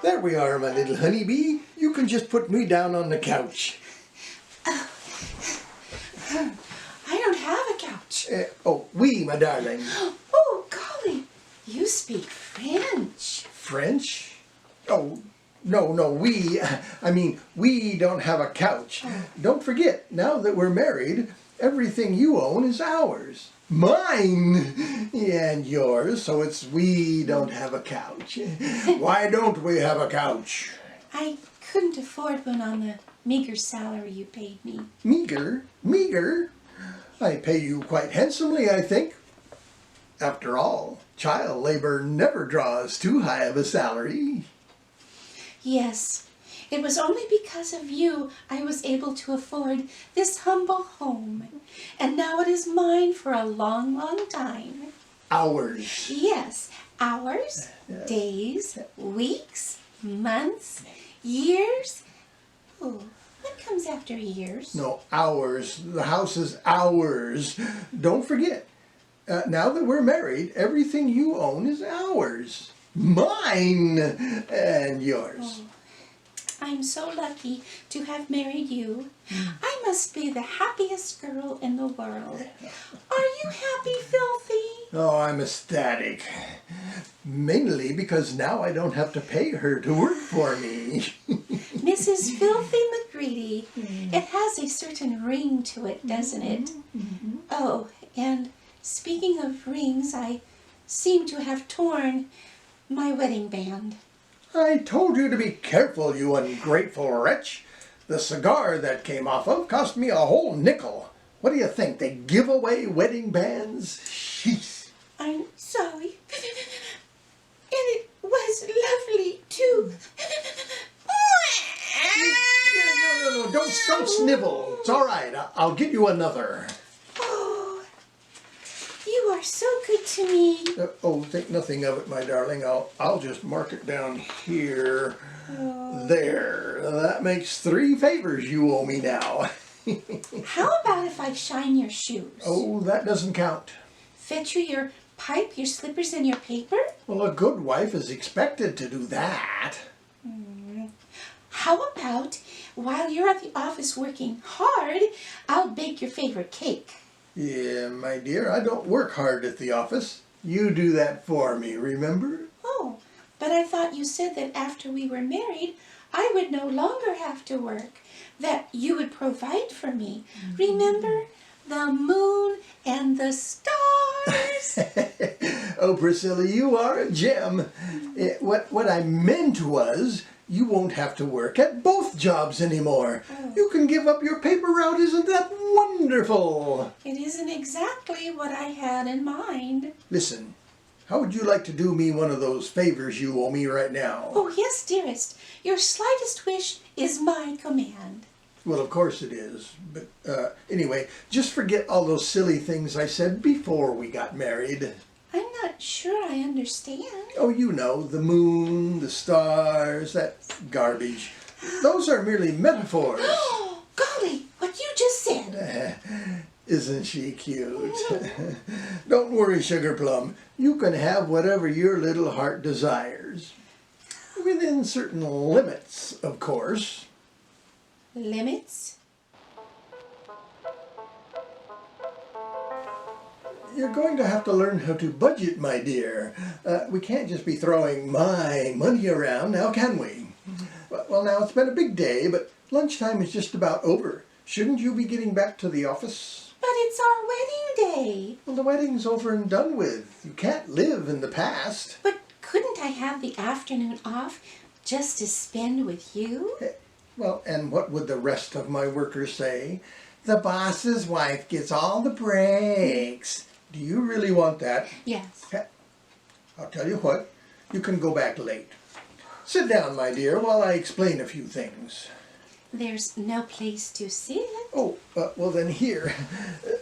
There we are, my little honeybee. You can just put me down on the couch. I don't have a couch. Oui, my darling. Oh, golly, you speak French. French? Oh, no, we don't have a couch. Don't forget, now that we're married, everything you own is ours. Mine! Yeah, and yours, so it's we don't have a couch. Why don't we have a couch? I couldn't afford one on the meager salary you paid me. Meager? Meager? I pay you quite handsomely, I think. After all, child labor never draws too high of a salary. Yes, it was only because of you I was able to afford this humble home. And now it is mine for a long, long time. Ours. Yes, hours, days, weeks, months, years. Oh, what comes after years? No, ours. The house is ours. Don't forget, now that we're married, everything you own is ours. Mine and yours. Oh, I'm so lucky to have married you. I must be the happiest girl in the world. Are you happy, Filthy? Oh, I'm ecstatic. Mainly because now I don't have to pay her to work for me. Mrs. Filthy McGreedy. It has a certain ring to it, doesn't it? Oh, and speaking of rings, I seem to have torn my wedding band. I told you to be careful, you ungrateful wretch. The cigar that came off of cost me a whole nickel. What do you think, they give away wedding bands? Sheesh. I'm sorry. And it was lovely, too. No, don't snivel. It's all right. I'll get you another. Oh, you are so good to me. Think nothing of it, my darling. I'll just mark it down here. There. That makes 3 favors you owe me now. How about if I shine your shoes? Oh, that doesn't count. Fetch you your pipe, your slippers, and your paper? Well, a good wife is expected to do that. How about, while you're at the office working hard, I'll bake your favorite cake? Yeah, my dear, I don't work hard at the office. You do that for me, remember? Oh, but I thought you said that after we were married, I would no longer have to work, that you would provide for me. Remember the moon and the stars? Oh, Priscilla, you are a gem. What I meant was, you won't have to work at both jobs anymore. You can give up your paper route. Isn't that wonderful? It isn't exactly what I had in mind. Listen, how would you like to do me one of those favors you owe me right now? Oh, yes, dearest. Your slightest wish is my command. Well, of course it is. But anyway, just forget all those silly things I said before we got married. I'm not sure I understand. Oh, you know, the moon, the stars, that garbage. Those are merely metaphors. Oh, golly, what you just said. Isn't she cute? Don't worry, Sugar Plum. You can have whatever your little heart desires. Within certain limits, of course. Limits? You're going to have to learn how to budget, my dear. We can't just be throwing my money around now, can we? Well, now, it's been a big day, but lunchtime is just about over. Shouldn't you be getting back to the office? But it's our wedding day. Well, the wedding's over and done with. You can't live in the past. But couldn't I have the afternoon off just to spend with you? Well, and what would the rest of my workers say? The boss's wife gets all the breaks. Do you really want that? Yes. I'll tell you what, you can go back late. Sit down, my dear, while I explain a few things. There's no place to sit. Oh, well then here,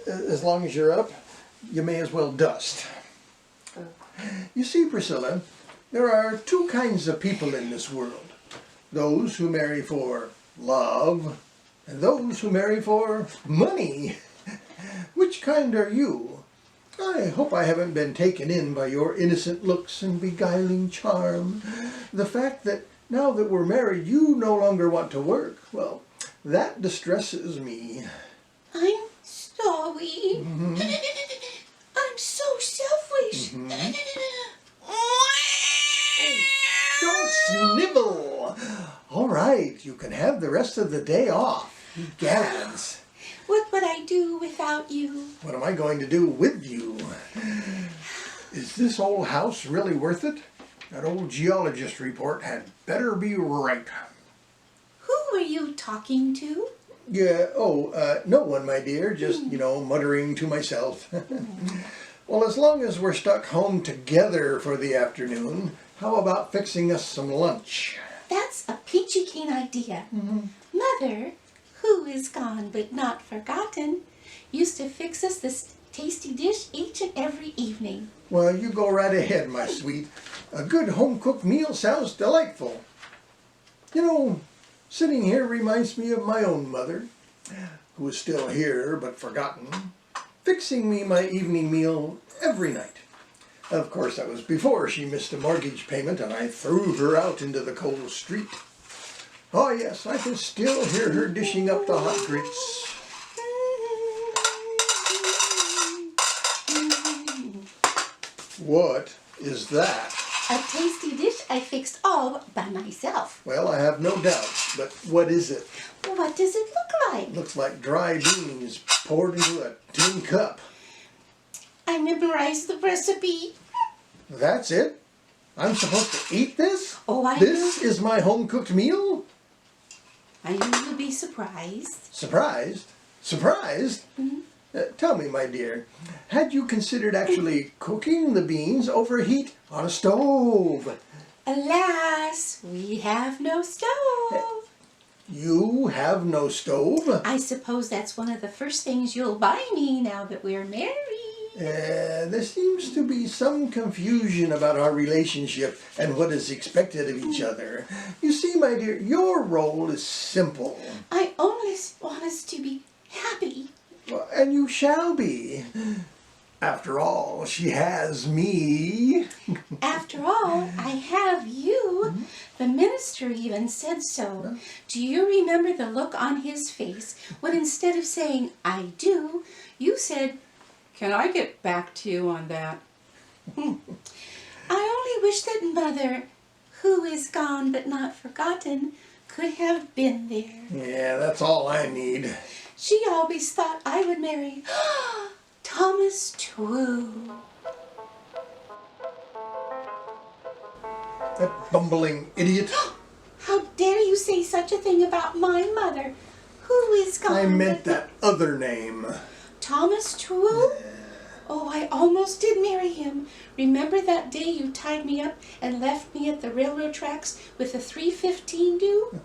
as long as you're up, you may as well dust. You see, Priscilla, there are 2 kinds of people in this world. Those who marry for love, and those who marry for money. Which kind are you? I hope I haven't been taken in by your innocent looks and beguiling charm. The fact that Now that we're married, you no longer want to work. Well, that distresses me. I'm sorry. Mm-hmm. I'm so selfish. Mm-hmm. Don't snivel! All right, you can have the rest of the day off. Gads. What would I do without you? What am I going to do with you? Is this old house really worth it? That old geologist report had better be right. Who were you talking to? Yeah, no one, my dear. Just, muttering to myself. Well, as long as we're stuck home together for the afternoon, how about fixing us some lunch? That's a peachy keen idea. Mm-hmm. Mother, who is gone but not forgotten, used to fix us this tasty dish each and every evening. Well, you go right ahead, my sweet. A good home-cooked meal sounds delightful. Sitting here reminds me of my own mother, who is still here but forgotten, fixing me my evening meal every night. Of course, that was before she missed a mortgage payment and I threw her out into the cold street. Oh yes, I can still hear her dishing up the hot grits. What is that? A tasty dish I fixed all by myself. Well, I have no doubt, but what is it? What does it look like? Looks like dry beans poured into a tin cup. I memorized the recipe. That's it? I'm supposed to eat this? Oh, I This knew. is my home-cooked meal? I knew you'd be surprised. Surprised? Surprised? Mm-hmm. Tell me, my dear, had you considered actually cooking the beans over heat on a stove? Alas, we have no stove. You have no stove? I suppose that's one of the first things you'll buy me now that we're married. There seems to be some confusion about our relationship and what is expected of each other. You see, my dear, your role is simple. I only want us to be happy. Well, and you shall be. After all, she has me. After all, I have you. The minister even said so. Do you remember the look on his face when instead of saying, I do, you said, can I get back to you on that? I only wish that Mother, who is gone but not forgotten, could have been there. Yeah, that's all I need. She always thought I would marry Thomas True. That bumbling idiot. How dare you say such a thing about my mother, who is gone? I meant that other name. Thomas True? Oh, I almost did marry him. Remember that day you tied me up and left me at the railroad tracks with the 3:15 due?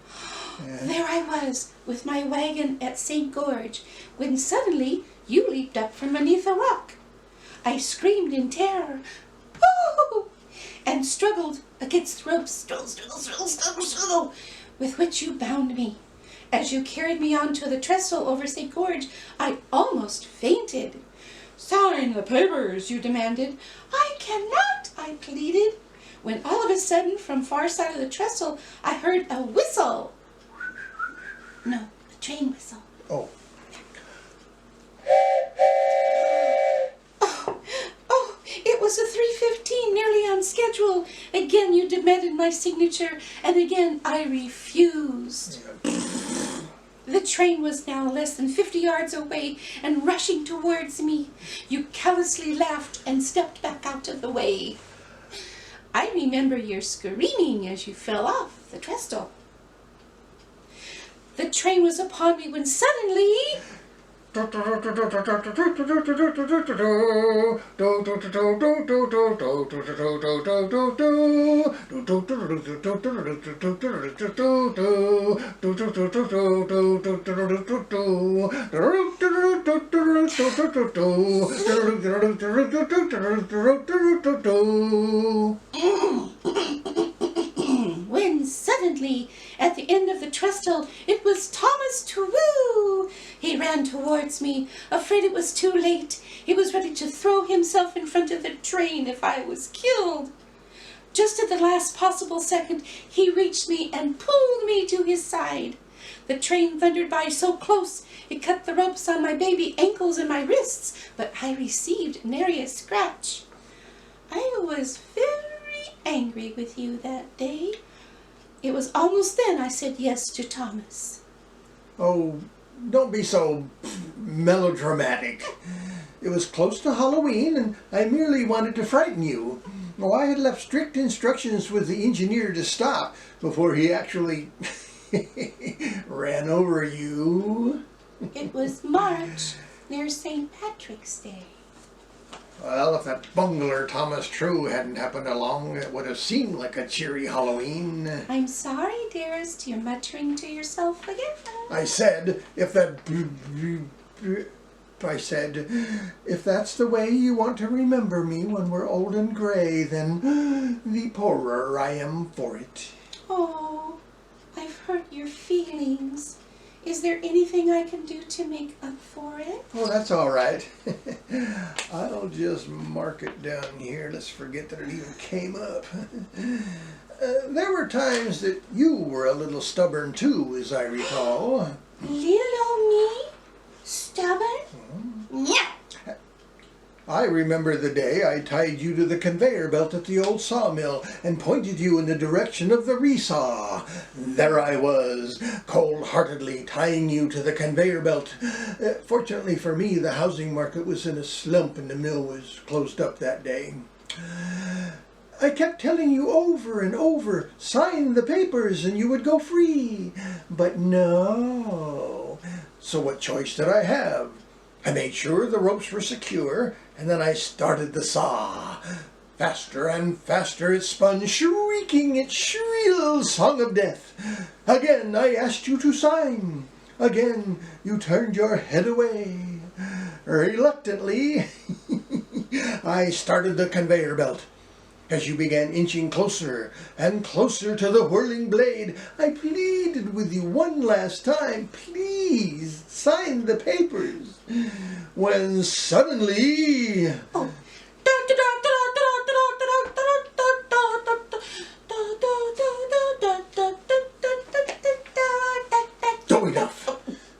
There I was, with my wagon at St. Gorge, when suddenly you leaped up from beneath a rock. I screamed in terror, "Woo!" and struggled against the ropes, struggle, with which you bound me. As you carried me onto the trestle over St. Gorge, I almost fainted. Sign the papers, you demanded. I cannot, I pleaded. When all of a sudden, from far side of the trestle, I heard a whistle. No, a train whistle. Oh. Oh, it was a 3:15, nearly on schedule. Again you demanded my signature, and again I refused. The train was now less than 50 yards away and rushing towards me. You callously laughed and stepped back out of the way. I remember your screaming as you fell off the trestle. The train was upon me when suddenly... when suddenly, at the end of the trestle, it was Thomas True. He ran towards me, afraid it was too late. He was ready to throw himself in front of the train if I was killed. Just at the last possible second, he reached me and pulled me to his side. The train thundered by so close, it cut the ropes on my baby ankles and my wrists, but I received nary a scratch. I was very angry with you that day. It was almost then I said yes to Thomas. Oh, don't be so melodramatic. It was close to Halloween, and I merely wanted to frighten you. Oh, I had left strict instructions with the engineer to stop before he actually ran over you. It was March, near St. Patrick's Day. Well, if that bungler Thomas True hadn't happened along, it would have seemed like a cheery Halloween. I'm sorry, dearest, you're muttering to yourself again. I said, if that's the way you want to remember me when we're old and gray, then the poorer I am for it. Oh, I've hurt your feelings. Is there anything I can do to make up for it? Oh, that's all right. I'll just mark it down here. Let's forget that it even came up. There were times that you were a little stubborn too, as I recall. Little me? Stubborn? Yeah. I remember the day I tied you to the conveyor belt at the old sawmill and pointed you in the direction of the resaw. There I was, cold-heartedly tying you to the conveyor belt. Fortunately for me, the housing market was in a slump and the mill was closed up that day. I kept telling you over and over, sign the papers and you would go free. But no. So what choice did I have? I made sure the ropes were secure, and then I started the saw. Faster and faster it spun, shrieking its shrill song of death. Again I asked you to sign. Again you turned your head away. Reluctantly, I started the conveyor belt. As you began inching closer and closer to the whirling blade, I pleaded with you one last time, please sign the papers. When suddenly... Oh. Oh, enough.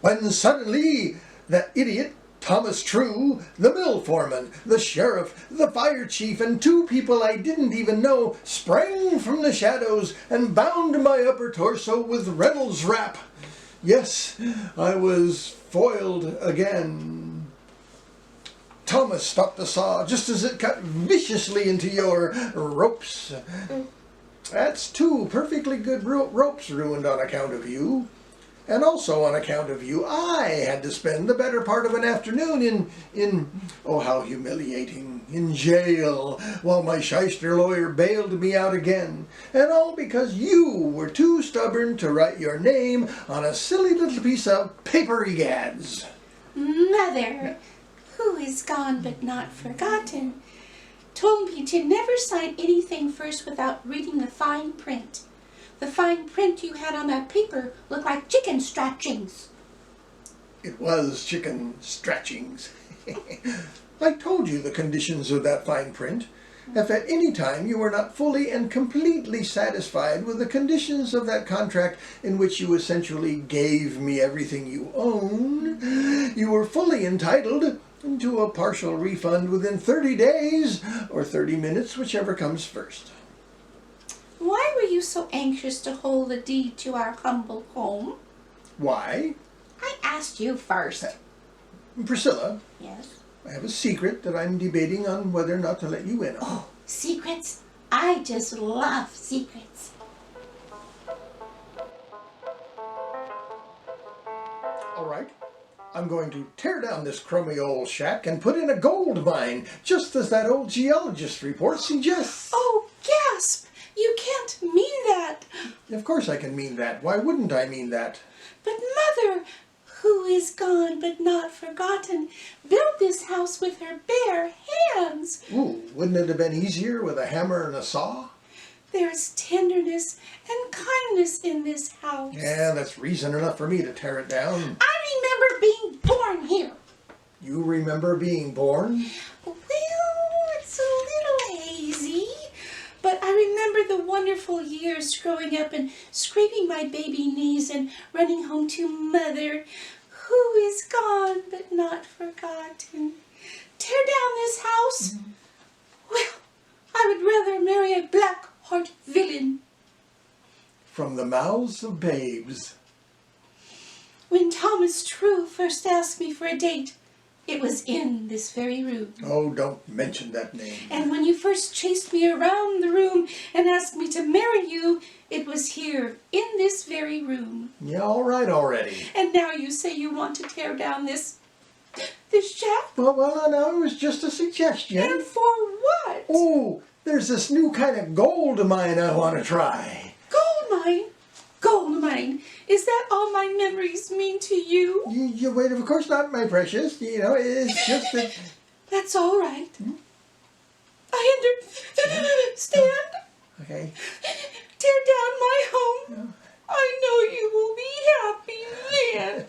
When suddenly that idiot Thomas True, the mill foreman, the sheriff, the fire chief, and two people I didn't even know sprang from the shadows and bound my upper torso with Reynolds wrap. Yes, I was foiled again. Thomas stopped the saw just as it cut viciously into your ropes. That's two perfectly good ropes ruined on account of you. And also on account of you, I had to spend the better part of an afternoon oh how humiliating, in jail, while my shyster lawyer bailed me out again. And all because you were too stubborn to write your name on a silly little piece of paper egads. Mother, who is gone but not forgotten, told me to never sign anything first without reading the fine print. The fine print you had on that paper looked like chicken scratchings. It was chicken scratchings. I told you the conditions of that fine print. If at any time you were not fully and completely satisfied with the conditions of that contract in which you essentially gave me everything you own, you were fully entitled to a partial refund within 30 days or 30 minutes, whichever comes first. Why were you so anxious to hold the deed to our humble home? Why? I asked you first. Priscilla. Yes? I have a secret that I'm debating on whether or not to let you in on. Oh, secrets? I just love secrets. All right. I'm going to tear down this crummy old shack and put in a gold mine, just as that old geologist report suggests. Oh, gasp! You can't mean that. Of course I can mean that. Why wouldn't I mean that? But Mother, who is gone but not forgotten, built this house with her bare hands. Ooh, wouldn't it have been easier with a hammer and a saw? There's tenderness and kindness in this house. Yeah, that's reason enough for me to tear it down. I remember being born here. You remember being born? Well, it's a little hazy, but I remember the wonderful years growing up and scraping my baby knees and running home to Mother, who is gone but not forgotten. Tear down this house? Well, I would rather marry a black-heart villain. From the mouths of babes. When Thomas True first asked me for a date, it was in this very room. Oh, don't mention that name. And when you first chased me around the room and asked me to marry you, it was here, in this very room. Yeah, all right already. And now you say you want to tear down this shack? Well, no, it was just a suggestion. And for what? Oh, there's this new kind of gold mine I want to try. Gold mine? Gold mine? Is that all my memories mean to you? You wait, of course not, my precious. You know, it's just that... That's all right. I understand. Okay. Tear down my home. I know you will be happy then.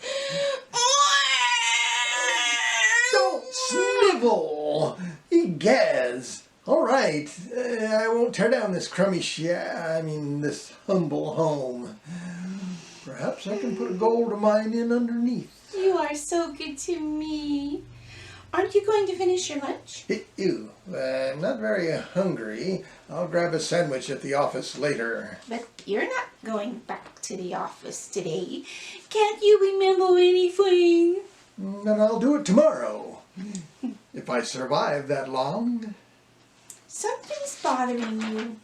Don't snivel! Egaz! All right, I won't tear down this this humble home. Perhaps I can put a gold mine in underneath. You are so good to me. Aren't you going to finish your lunch? Ew, I'm not very hungry. I'll grab a sandwich at the office later. But you're not going back to the office today. Can't you remember anything? Then I'll do it tomorrow. If I survive that long. Something's bothering you.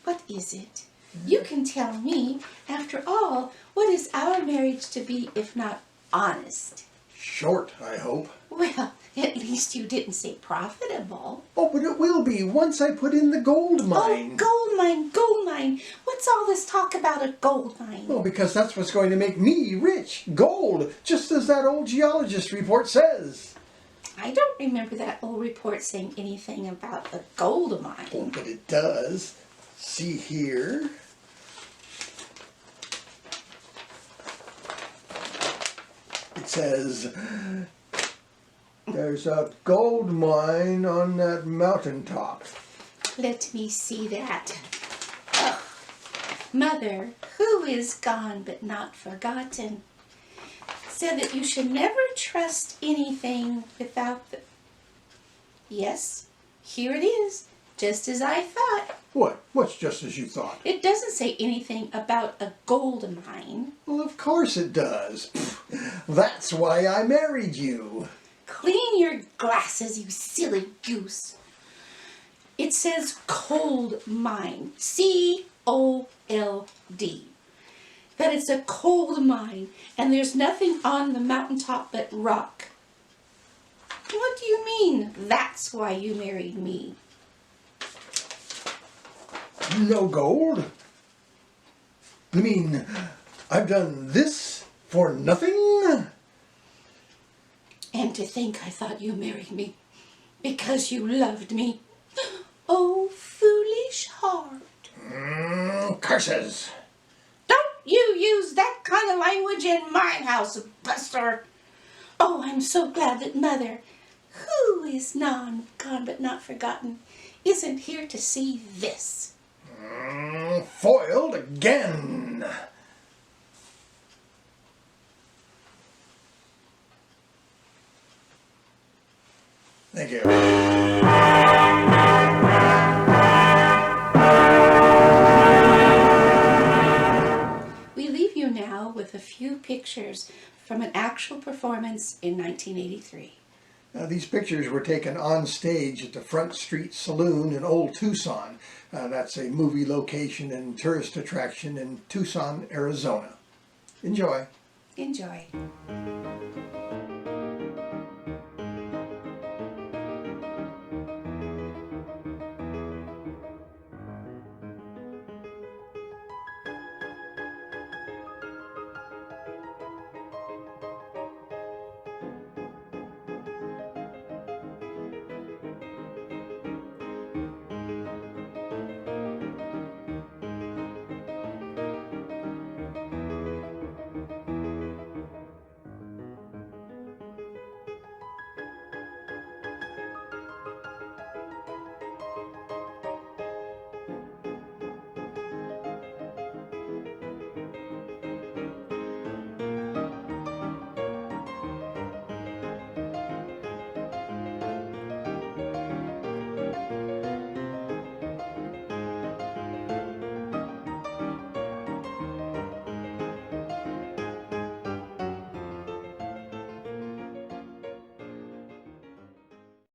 What is it? You can tell me. After all, what is our marriage to be if not honest? Short, I hope. Well, at least you didn't say profitable. Oh, but it will be once I put in the gold mine. Oh, gold mine, gold mine. What's all this talk about a gold mine? Well, because that's what's going to make me rich. Gold, just as that old geologist report says. I don't remember that old report saying anything about a gold mine. Oh, but it does. See here. It says, there's a gold mine on that mountaintop. Let me see that. Oh, Mother, who is gone but not forgotten, said that you should never trust anything without the... Yes, here it is, just as I thought. What? What's just as you thought? It doesn't say anything about a gold mine. Well, of course it does. Pfft, that's why I married you. Clean your glasses, you silly goose. It says cold mine. C-O-L-D. That it's a cold mine, and there's nothing on the mountaintop but rock. What do you mean, that's why you married me? No gold? You mean I've done this for nothing? And to think I thought you married me because you loved me. Oh, foolish heart. Curses. Don't you use that kind of language in my house, Buster. Oh, I'm so glad that Mother, who is gone but not forgotten, isn't here to see this. Foiled again. Thank you. We leave you now with a few pictures from an actual performance in 1983. Now, these pictures were taken on stage at the Front Street Saloon in Old Tucson. That's a movie location and tourist attraction in Tucson, Arizona. Enjoy. Enjoy.